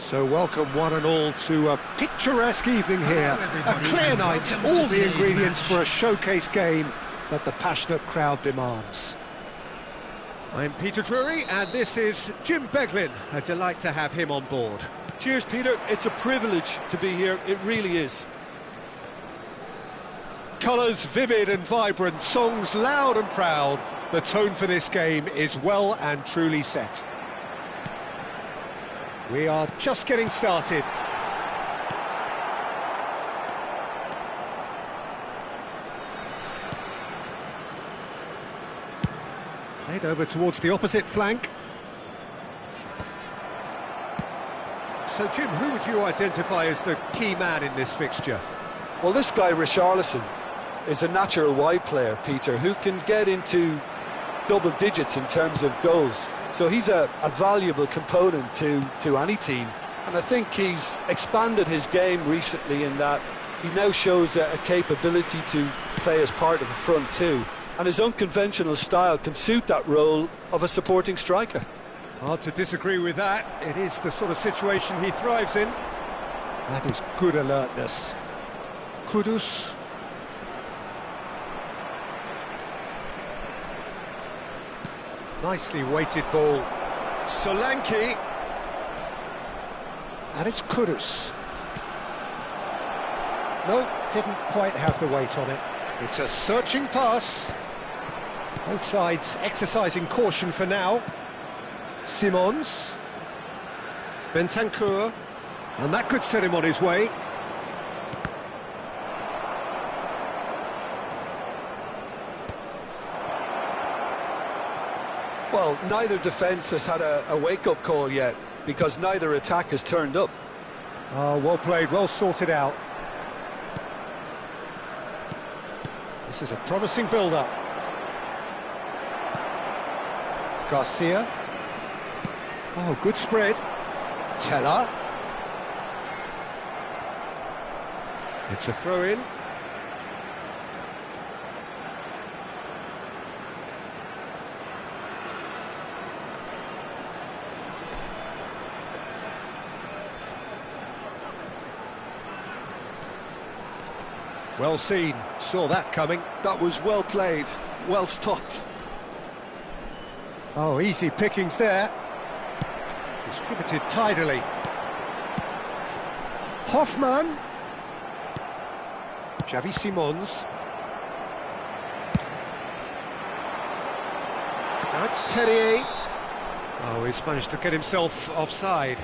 So welcome one and all to a picturesque evening here, a clear night, all the ingredients for a showcase game that the passionate crowd demands. I'm Peter Drury and this is Jim Beglin, a delight to have him on board. Cheers Peter, it's a privilege to be here, it really is. Colours vivid and vibrant, songs loud and proud, the tone for this game is well and truly set. We are just getting started. Played over towards the opposite flank. So Jim, who would you identify as the key man in this fixture? Well, this guy Richarlison is a natural wide player, Peter, who can get into double digits in terms of goals. So he's a valuable component to any team. And I think he's expanded his game recently in that he now shows a capability to play as part of a front two. And his unconventional style can suit that role of a supporting striker. Hard to disagree with that. It is the sort of situation he thrives in. That is good alertness. Kudus. Nicely weighted ball. Solanke. And it's Kudus. No, didn't quite have the weight on it. It's a searching pass. Both sides exercising caution for now. Simons. Bentancur. And that could set him on his way. Well, neither defence has had a wake-up call yet, because neither attack has turned up. Oh, well played, well sorted out. This is a promising build-up. Garcia. Oh, good spread. Teller. It's a throw-in. Well seen, saw that coming. That was well played, well stopped. Oh, easy pickings there. Distributed tidily. Hoffman. Xavi Simons. Now it's Terrier. Oh, he's managed to get himself offside.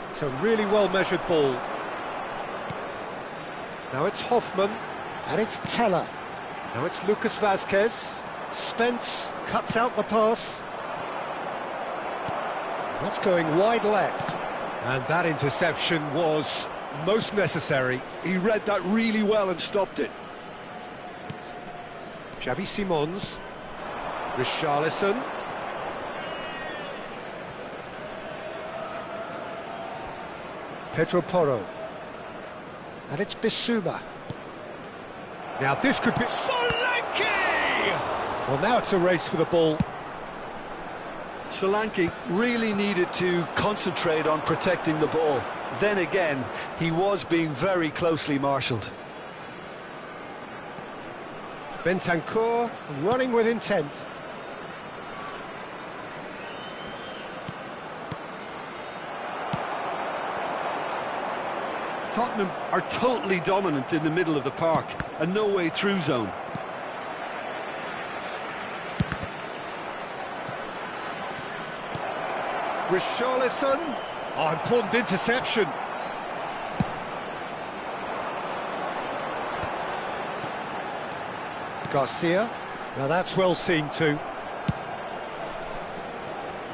It's a really well-measured ball. Now it's Hoffman, and it's Teller. Now it's Lucas Vazquez. Spence cuts out the pass. That's going wide left. And that interception was most necessary. He read that really well and stopped it. Xavi Simons. Richarlison. Pedro Porro. And it's Bissouma. Now this could be... Solanke! Well, now it's a race for the ball. Solanke really needed to concentrate on protecting the ball. Then again, he was being very closely marshalled. Bentancur running with intent. Tottenham are totally dominant in the middle of the park, a no-way through zone. Richarlison. Oh, important interception. Garcia. Now that's well seen too.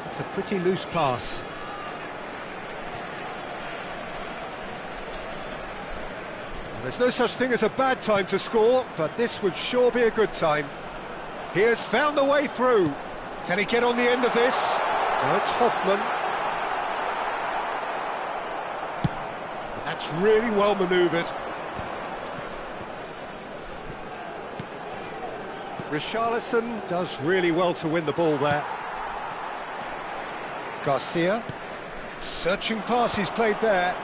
It's a pretty loose pass. There's no such thing as a bad time to score, but this would sure be a good time. He has found the way through. Can he get on the end of this? No, it's Hoffman. That's really well manoeuvred. Richarlison does really well to win the ball there. Garcia. Searching pass he's played there.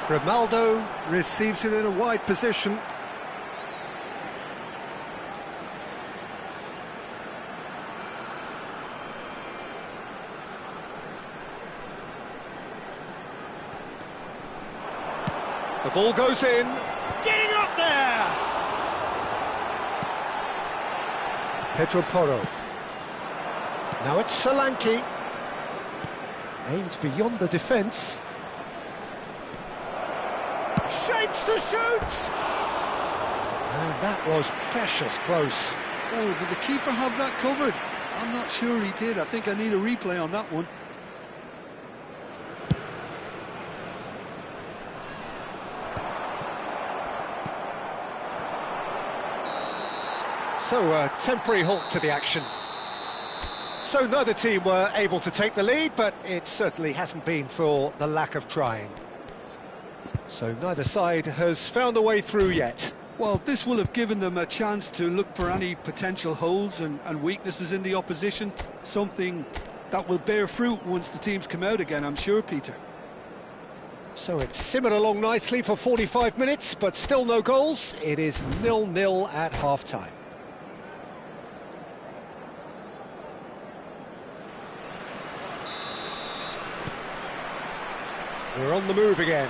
Grimaldo receives it in a wide position. The ball goes in. Getting up there! Pedro Porro. Now it's Solanke. Aimed beyond the defence. Shapes to shoot! And that was precious close. Oh, did the keeper have that covered? I'm not sure he did. I think I need a replay on that one. So a temporary halt to the action. So neither team were able to take the lead, but it certainly hasn't been for the lack of trying. So neither side has found a way through yet. Well, this will have given them a chance to look for any potential holes and weaknesses in the opposition. Something that will bear fruit once the teams come out again, I'm sure, Peter. So it's simmered along nicely for 45 minutes, but still no goals. It is 0-0 at half-time. We're on the move again.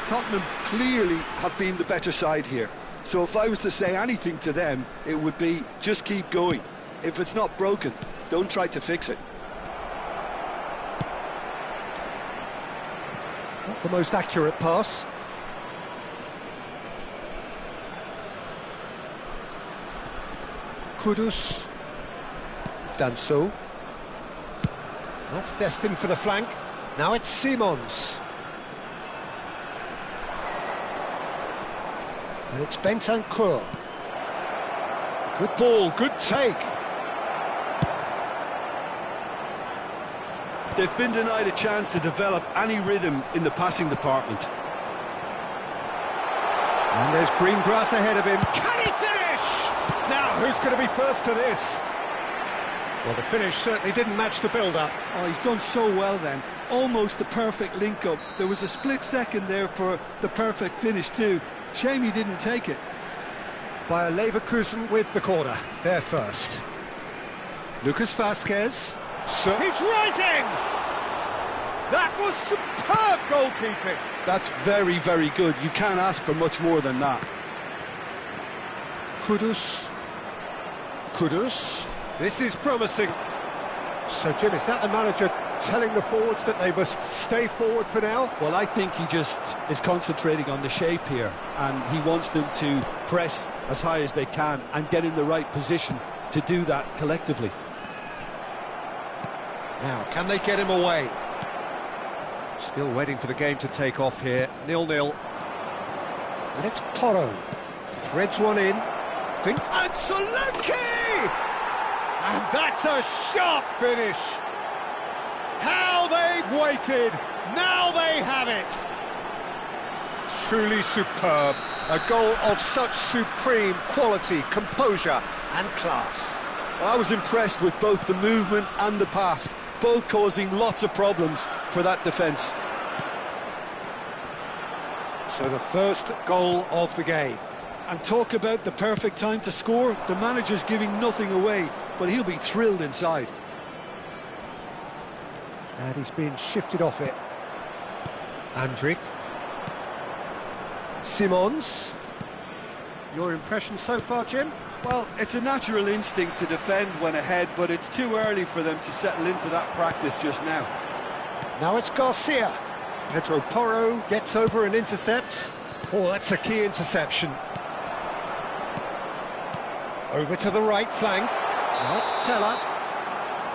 Tottenham clearly have been the better side here. So if I was to say anything to them, it would be just keep going. If it's not broken, don't try to fix it. Not the most accurate pass. Kudus. Danso. That's destined for the flank. Now it's Simons. And it's Bentancur. Good ball, good take. They've been denied a chance to develop any rhythm in the passing department. And there's green grass ahead of him. Can he finish? Now, who's going to be first to this? Well, the finish certainly didn't match the build-up. Oh, he's done so well then. Almost the perfect link-up. There was a split second there for the perfect finish too. Shame he didn't take it. Bayer Leverkusen with the corner. They're first. Lucas Vazquez. So he's rising! That was superb goalkeeping. That's very, very good. You can't ask for much more than that. Kudus. Kudus. This is promising. So, Jim, is that the manager telling the forwards that they must stay forward for now? Well, I think he just is concentrating on the shape here, and he wants them to press as high as they can and get in the right position to do that collectively. Now, can they get him away? Still waiting for the game to take off here. 0-0. And it's Porro. Threads one in. And Solanke! And that's a sharp finish. How they've waited. Now they have it. Truly superb. A goal of such supreme quality, composure and class. I was impressed with both the movement and the pass, both causing lots of problems for that defence. So the first goal of the game. And talk about the perfect time to score. The manager's giving nothing away, but he'll be thrilled inside. And he's been shifted off it. Andrik. Simons. Your impression so far, Jim? Well, it's a natural instinct to defend when ahead, but it's too early for them to settle into that practice just now. Now it's Garcia. Pedro Porro gets over and intercepts. Oh, that's a key interception. Over to the right flank. Now it's Teller.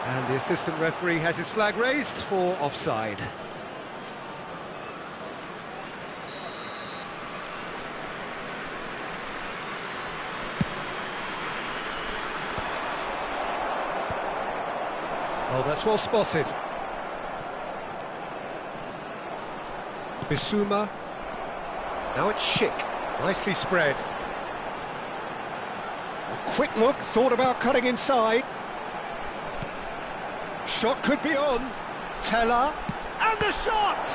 And the assistant referee has his flag raised for offside. Oh, that's well spotted. Bissouma. Now it's Schick. Nicely spread. A quick look, thought about cutting inside. Shot could be on. Teller. And the shot!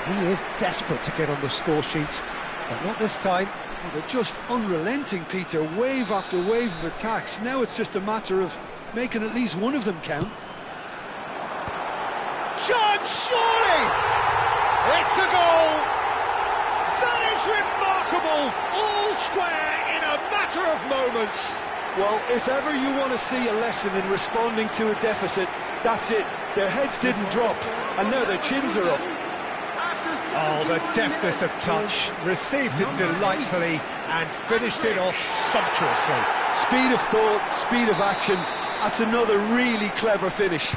He is desperate to get on the score sheet, but not this time. Well, they're just unrelenting, Peter. Wave after wave of attacks. Now it's just a matter of making at least one of them count. Shot, surely! It's a goal! That is remarkable! All square in a matter of moments. Well, if ever you want to see a lesson in responding to a deficit, that's it. Their heads didn't drop, and now their chins are up. Oh, the deftness of touch, received it delightfully and finished it off sumptuously. Speed of thought, speed of action, that's another really clever finish.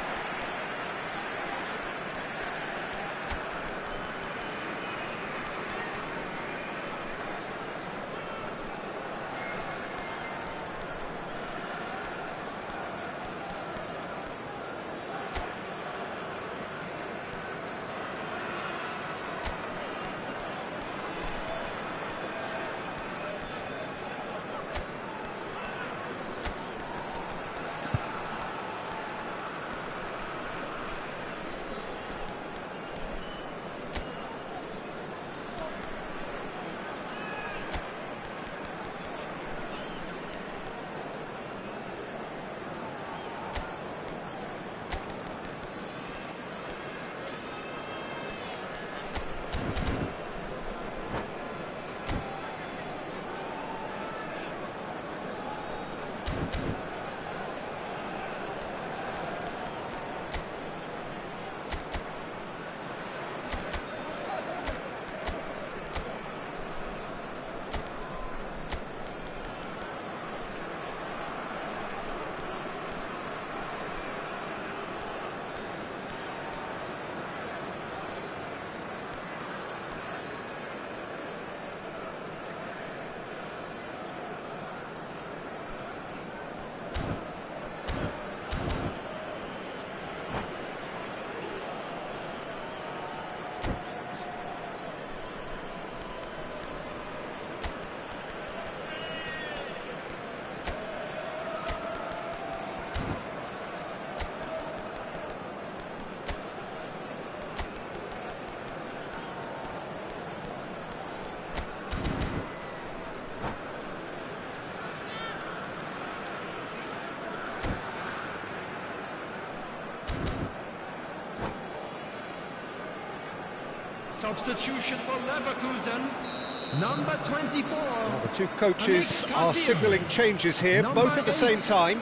Substitution for Leverkusen, number 24. Well, the two coaches are signalling changes here, both at the same time.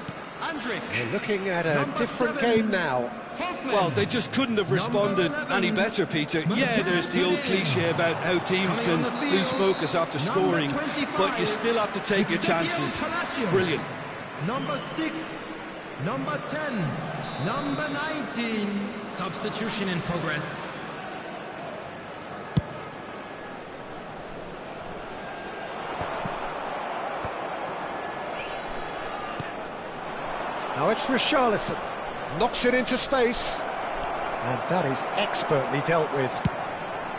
We're looking at a different game now. Well, they just couldn't have responded any better, Peter. Yeah, there's the old cliche about how teams can lose focus after scoring, but you still have to take your chances. Brilliant. Number 6, number 10, number 19. Substitution in progress. Now it's Richarlison, knocks it into space, and that is expertly dealt with.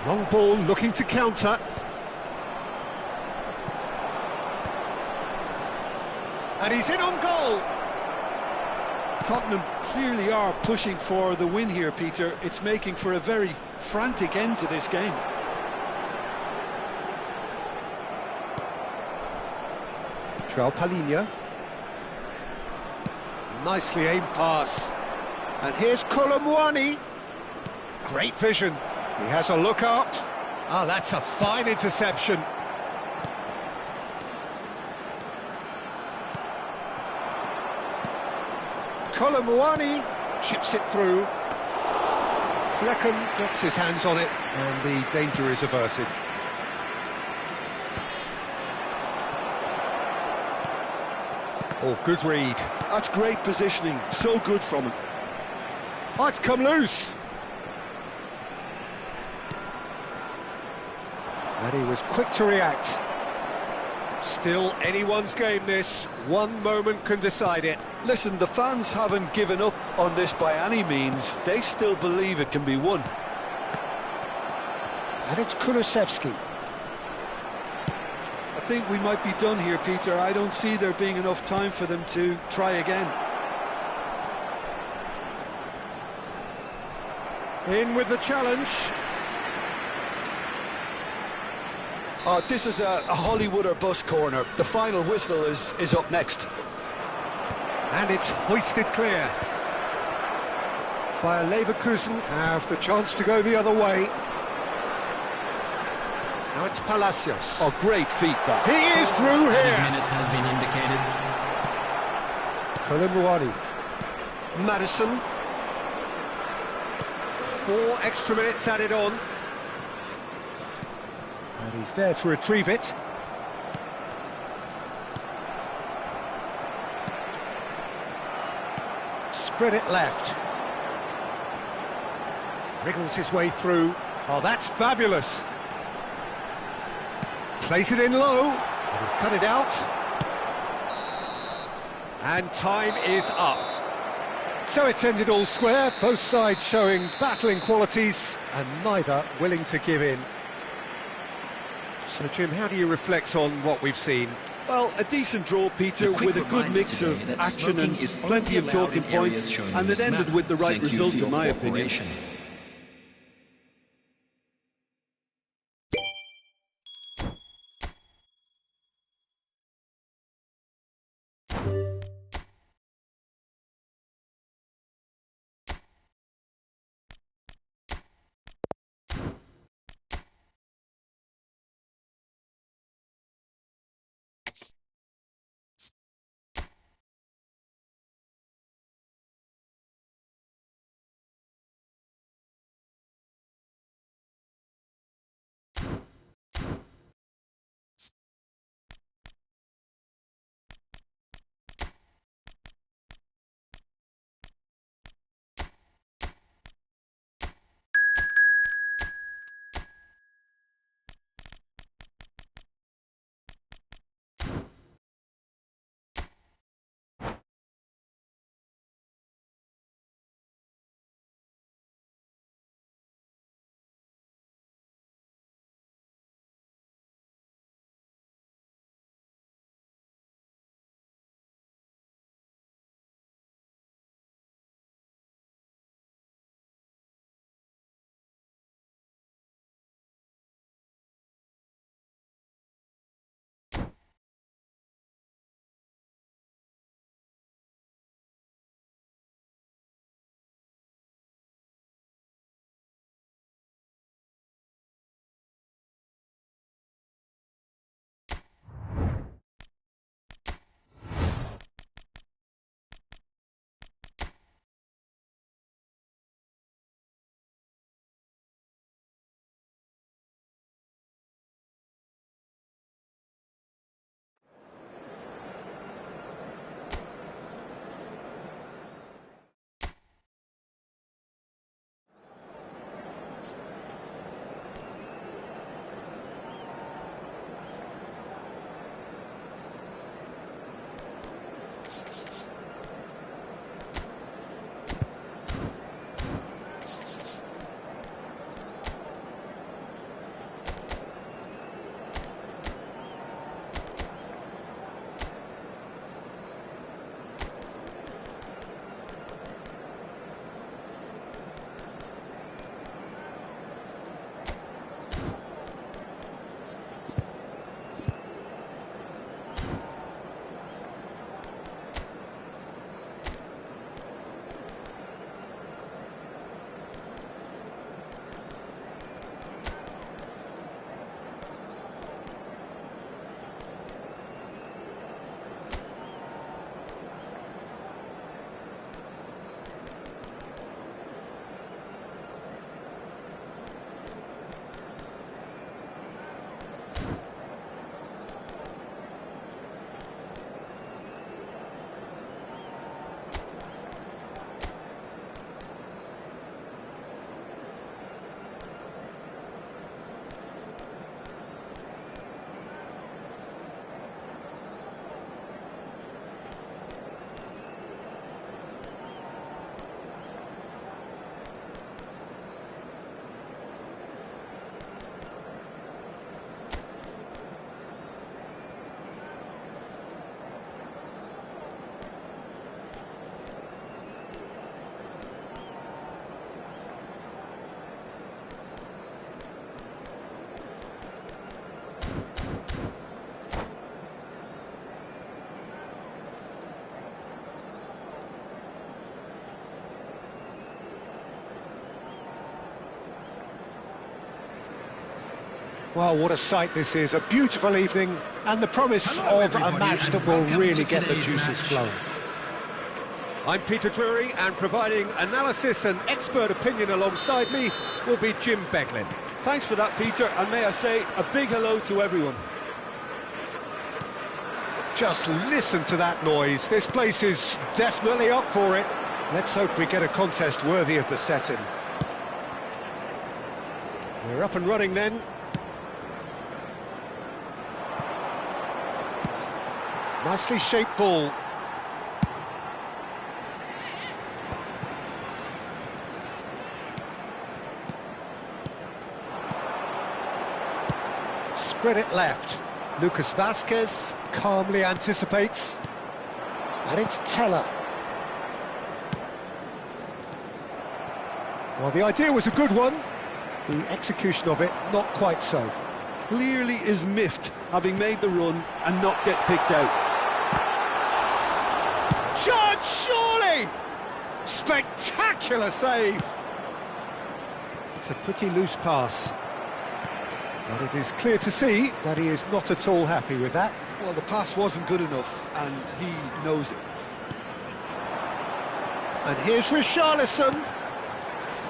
Long ball looking to counter. And he's in on goal. Tottenham clearly are pushing for the win here, Peter. It's making for a very frantic end to this game. João Palhinha. Nicely aimed pass. And here's Colomwani. Great vision. He has a look up. Ah, that's a fine interception. Colomwani chips it through. Flecken gets his hands on it, and the danger is averted. Oh, good read. That's great positioning, so good from him. Oh, it's come loose. And he was quick to react. Still anyone's game, this. One moment can decide it. Listen, the fans haven't given up on this by any means. They still believe it can be won. And it's Kulusevski. I think we might be done here, Peter. I don't see there being enough time for them to try again. In with the challenge. Oh, this is a Hollywood or bust corner. The final whistle is up next. And it's hoisted clear. Bayer Leverkusen have the chance to go the other way. Now it's Palacios. Oh, great feet that. He is through here. Minutes has been indicated. Kolomuani. Madison. 4 extra minutes added on. And he's there to retrieve it. Spread it left. Wriggles his way through. Oh, that's fabulous. Plays it in low. He's cut it out. And time is up. So it's ended all square, both sides showing battling qualities and neither willing to give in. So, Jim, how do you reflect on what we've seen? Well, a decent draw, Peter, with a good mix of action and plenty of talking points, and it ended with the right result, in my opinion. Well, what a sight this is, a beautiful evening, and the promise of a match that will really get the juices flowing. I'm Peter Drury, and providing analysis and expert opinion alongside me will be Jim Beglin. Thanks for that, Peter, and may I say a big hello to everyone. Just listen to that noise. This place is definitely up for it. Let's hope we get a contest worthy of the setting. We're up and running then. Nicely shaped ball. Spread it left. Lucas Vasquez calmly anticipates. And it's Teller. Well, the idea was a good one. The execution of it, not quite so. Clearly is miffed, having made the run and not get picked out. Judge, surely! Spectacular save! It's a pretty loose pass. But it is clear to see that he is not at all happy with that. Well, the pass wasn't good enough, and he knows it. And here's Richarlison.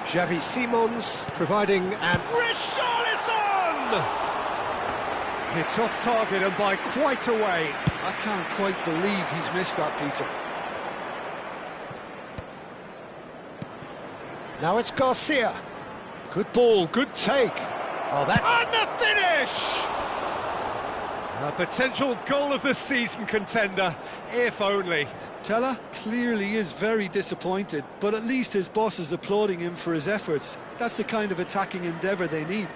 Xavi Simons providing an... Richarlison! It's off target and by quite a way. I can't quite believe he's missed that, Peter. Now it's Garcia. Good ball, good take. Oh, that... And the finish! A potential goal of the season contender, if only. Teller clearly is very disappointed, but at least his boss is applauding him for his efforts. That's the kind of attacking endeavour they need.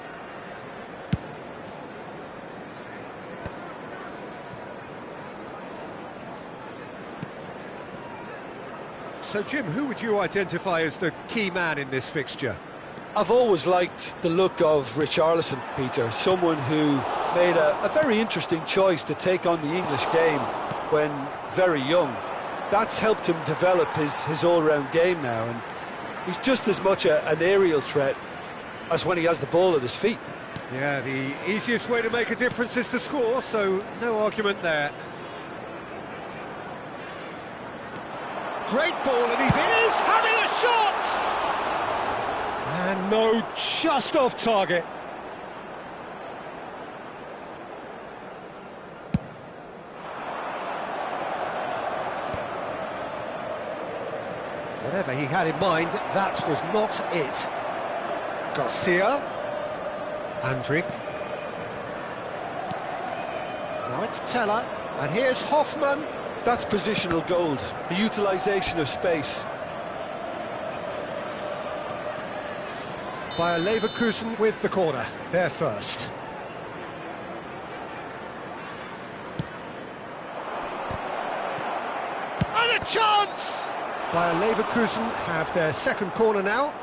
So, Jim, who would you identify as the key man in this fixture? I've always liked the look of Richarlison, Peter, someone who made a very interesting choice to take on the English game when very young. That's helped him develop his all-round game now, and he's just as much an aerial threat as when he has the ball at his feet. Yeah, the easiest way to make a difference is to score, so no argument there. Great ball, and he's having a shot! And no, just off target. Whatever he had in mind, that was not it. Garcia. Andrick. Now it's Teller. And here's Hoffman. That's positional gold, the utilisation of space. Bayer Leverkusen with the corner, there first. And a chance! Bayer Leverkusen have their second corner now.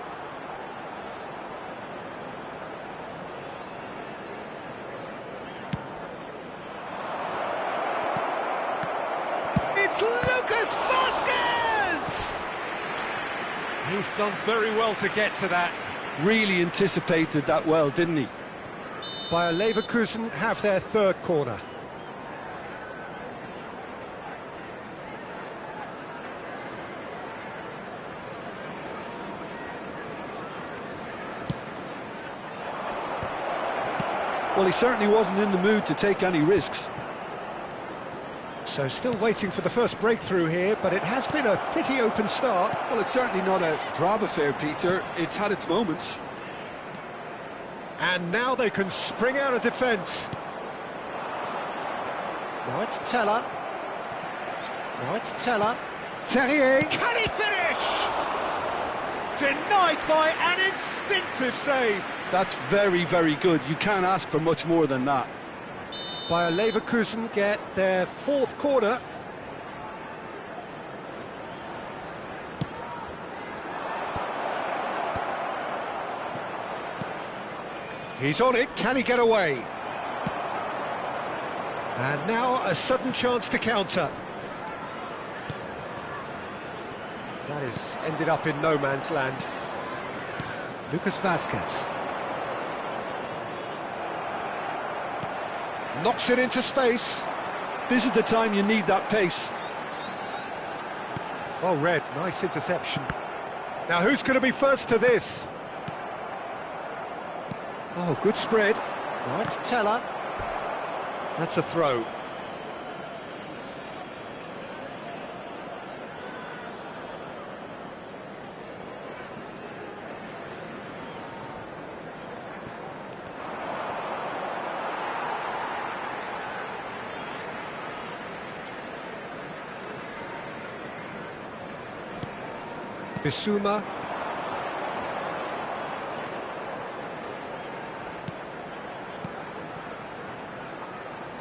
It's Lucas Vasquez! He's done very well to get to that. Really anticipated that well, didn't he? Bayer Leverkusen have their third corner. Well, he certainly wasn't in the mood to take any risks. So still waiting for the first breakthrough here, but it has been a pretty open start. Well, it's certainly not a drab affair, Peter. It's had its moments. And now they can spring out of defence. Now it's Teller. Now it's Teller. Terrier. Can he finish? Denied by an instinctive save. That's very, very good. You can't ask for much more than that. Bayer Leverkusen get their fourth corner. He's on it, can he get away? And now a sudden chance to counter. That has ended up in no man's land. Lucas Vasquez. Knocks it into space. This is the time you need that pace. Oh, Red, nice interception. Now, who's going to be first to this? Oh, good spread. Now it's Teller. That's a throw. Bissouma.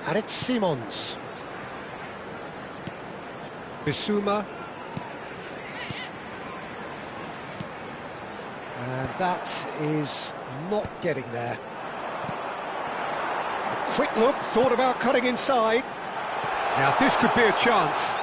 And it's Simons. Bissouma. And that is not getting there. A quick look, thought about cutting inside. Now this could be a chance.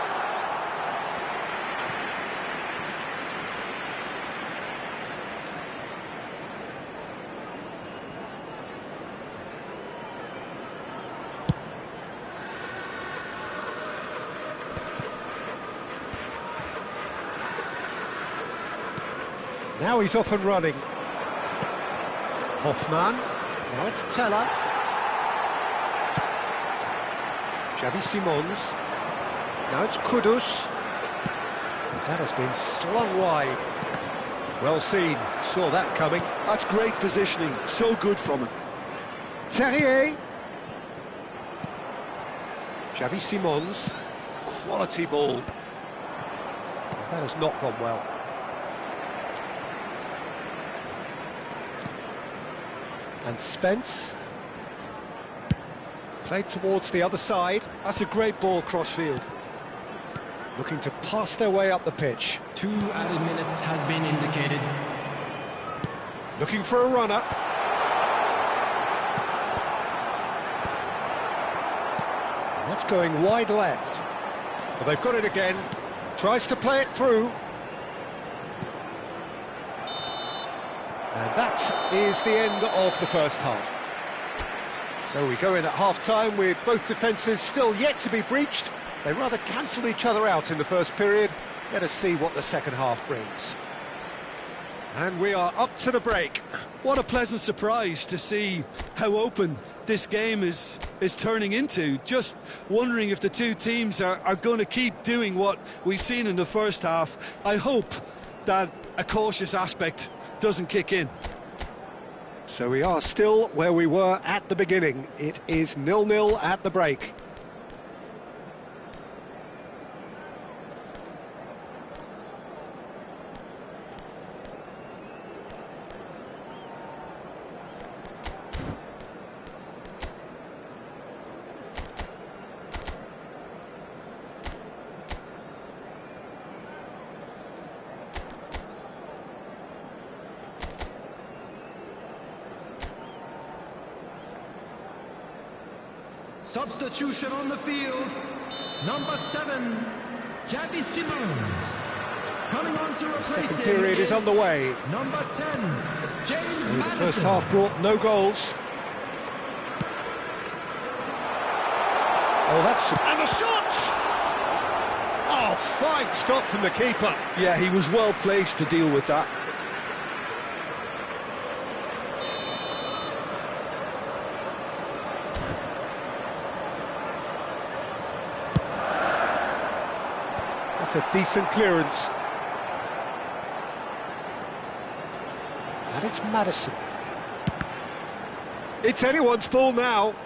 Now he's off and running. Hoffman. Now it's Teller. Xavi Simons. Now it's Kudus. That has been slung wide. Well seen. Saw that coming. That's great positioning. So good from him. Terrier. Xavi Simons. Quality ball. That has not gone well. And Spence. Played towards the other side. That's a great ball cross-field. Looking to pass their way up the pitch. 2 added minutes has been indicated. Looking for a runner. That's going wide left. Well, they've got it again. Tries to play it through. And that is the end of the first half. So we go in at half-time with both defences still yet to be breached. They rather cancelled each other out in the first period. Let us see what the second half brings. And we are up to the break. What a pleasant surprise to see how open this game is turning into. Just wondering if the two teams are going to keep doing what we've seen in the first half. I hope that a cautious aspect doesn't kick in. So we are still where we were at the beginning. It is 0-0 at the break. Substitution on the field. Number 7, Xavi Simons. Coming on to replace him. Second period is underway. Number 10, James So the Maddison. first half brought no goals. Oh, that's... and the shot! Oh, fine stop from the keeper. Yeah, he was well placed to deal with that. That's a decent clearance. And it's Maddison. It's anyone's ball now.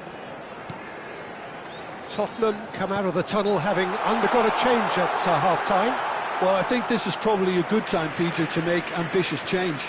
Tottenham come out of the tunnel having undergone a change at half-time. Well, I think this is probably a good time, Peter, to make ambitious change.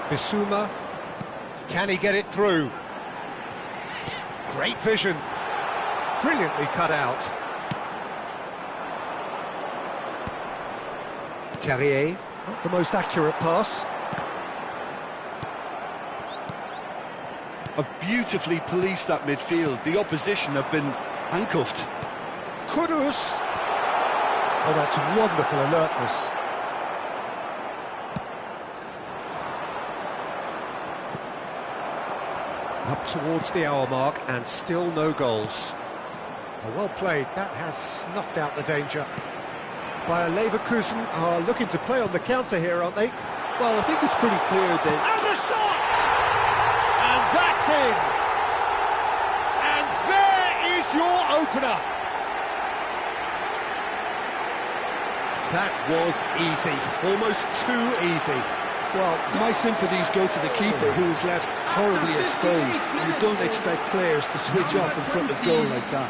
Bissouma, can he get it through? Great vision, brilliantly cut out. Terrier, not the most accurate pass. Have beautifully policed that midfield. The opposition have been handcuffed. Kudus! Oh, that's wonderful alertness. Up towards the hour mark and still no goals. Oh, well played, that has snuffed out the danger. Bayer Leverkusen are looking to play on the counter here, aren't they? Well, I think it's pretty clear that... And the shot! And that's in! And there is your opener! That was easy, almost too easy. Well, my sympathies go to the keeper, who is left horribly exposed. You don't expect players to switch off in front of goal like that.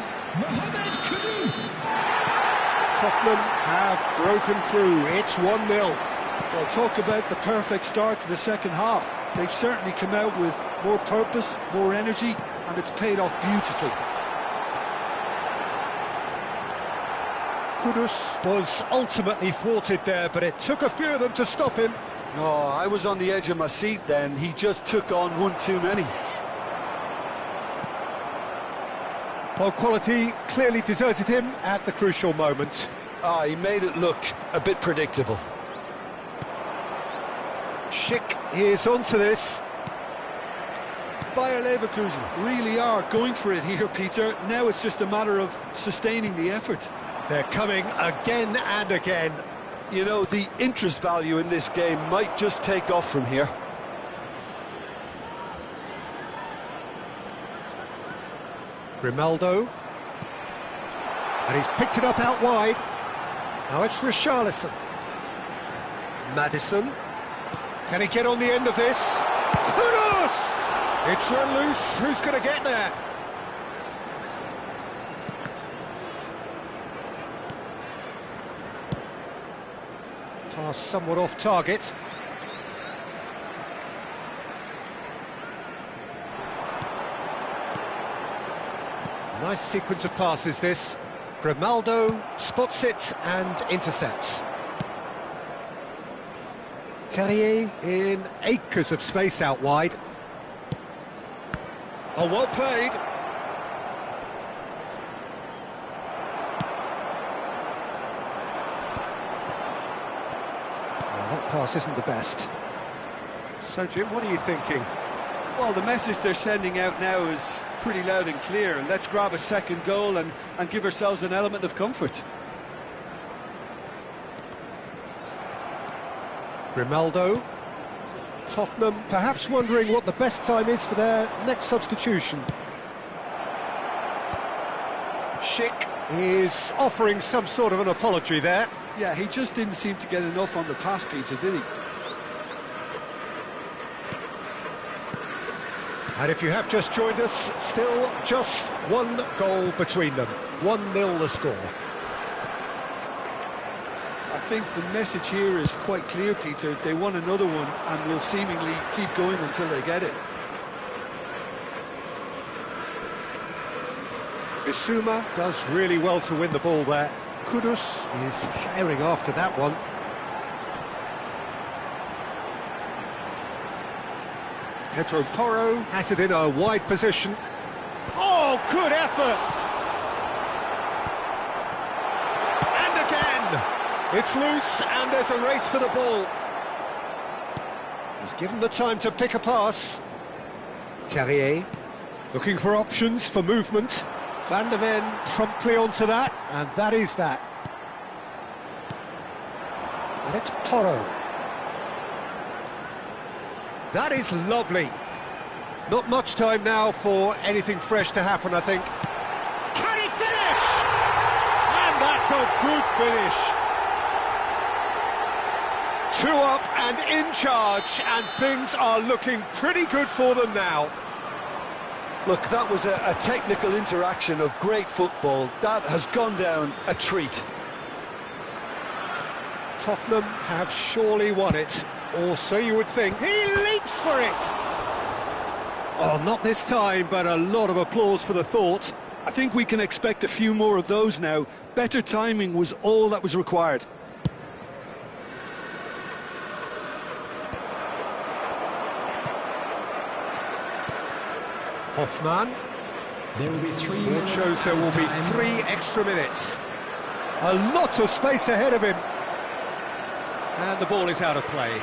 Tottenham have broken through, it's 1-0. Well, talk about the perfect start to the second half. They've certainly come out with more purpose, more energy, and it's paid off beautifully. Kudus was ultimately thwarted there, but it took a few of them to stop him. No, I was on the edge of my seat then. He just took on one too many. Well, quality clearly deserted him at the crucial moment. He made it look a bit predictable. Schick is onto this. Bayer Leverkusen really are going for it here, Peter. Now it's just a matter of sustaining the effort. They're coming again and again. You know, the interest value in this game might just take off from here. Grimaldo. And he's picked it up out wide. Now it's Richarlison. Maddison. Can he get on the end of this? Kudus! It's run loose. Who's going to get there? Pass somewhat off target. Nice sequence of passes this. Grimaldo spots it and intercepts. Terrier in acres of space out wide. Oh, well played. That pass isn't the best. So, Jim, what are you thinking? Well, the message they're sending out now is pretty loud and clear. Let's grab a second goal and give ourselves an element of comfort. Grimaldo. Tottenham perhaps wondering what the best time is for their next substitution. Schick is offering some sort of an apology there. Yeah, he just didn't seem to get enough on the pass, Peter, did he? And if you have just joined us, still just one goal between them. 1-0 the score. I think the message here is quite clear, Peter. They want another one and will seemingly keep going until they get it. Bissouma does really well to win the ball there. Kudus is herring after that one. Pedro Porro has it in a wide position. Oh, good effort! And again! It's loose and there's a race for the ball. He's given the time to pick a pass. Terrier looking for options for movement. Van der Ven promptly onto that, and that is that. And it's Porro. That is lovely. Not much time now for anything fresh to happen, I think. Can he finish? And that's a good finish. 2 up and in charge, and things are looking pretty good for them now. Look, that was a technical interaction of great football. That has gone down a treat. Tottenham have surely won it. Or so you would think. He leaps for it! Oh, not this time, but a lot of applause for the thought. I think we can expect a few more of those now. Better timing was all that was required. Hoffman. There will be 3 Board minutes shows there will be time. 3 extra minutes. A lot of space ahead of him. And the ball is out of play.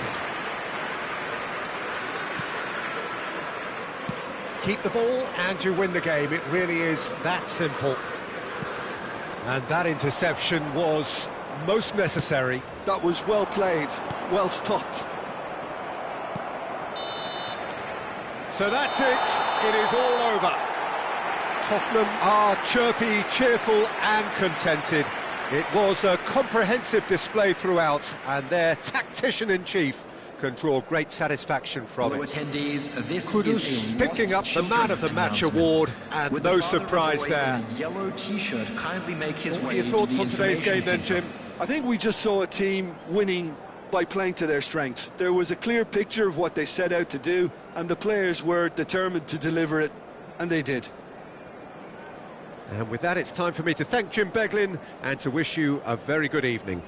Keep the ball and you win the game. It really is that simple. And that interception was most necessary. That was well played, well stopped. So that's it. It is all over. Tottenham are chirpy, cheerful and contented. It was a comprehensive display throughout, and their tactician-in-chief can draw great satisfaction from Fellow it. attendees, this Kudus is a picking up the Man of the Match announcement. award, and Would the no bottom surprise boy there. in a yellow t-shirt kindly make his What are way your into thoughts the on today's game information then, centre? Jim? I think we just saw a team winning by playing to their strengths. There was a clear picture of what they set out to do, and the players were determined to deliver it, and they did. And with that, it's time for me to thank Jim Beglin and to wish you a very good evening.